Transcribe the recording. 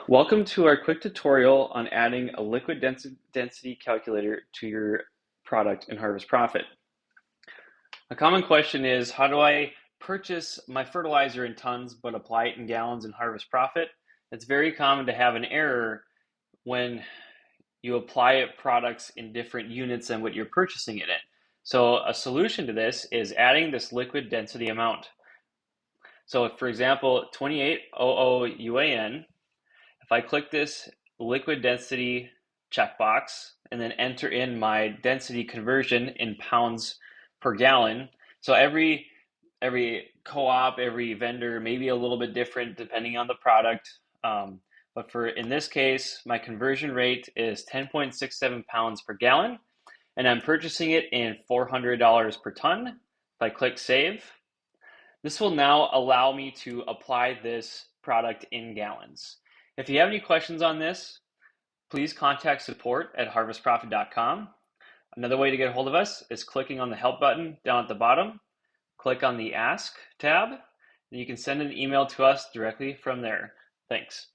Welcome to our quick tutorial on adding a liquid density calculator to your product in Harvest Profit. A common question is, how do I purchase my fertilizer in tons but apply it in gallons in Harvest Profit? It's very common to have an error when you apply products in different units than what you're purchasing it in. So a solution to this is adding this liquid density amount. So if, for example, 2800 UAN, if I click this liquid density checkbox and then enter in my density conversion in pounds per gallon, so every co-op, every vendor may be a little bit different depending on the product. But for in this case, my conversion rate is 10.67 pounds per gallon, and I'm purchasing it in $400 per ton. If I click save, this will now allow me to apply this product in gallons. If you have any questions on this, please contact support@harvestprofit.com. Another way to get a hold of us is clicking on the help button down at the bottom. Click on the ask tab, and you can send an email to us directly from there. Thanks.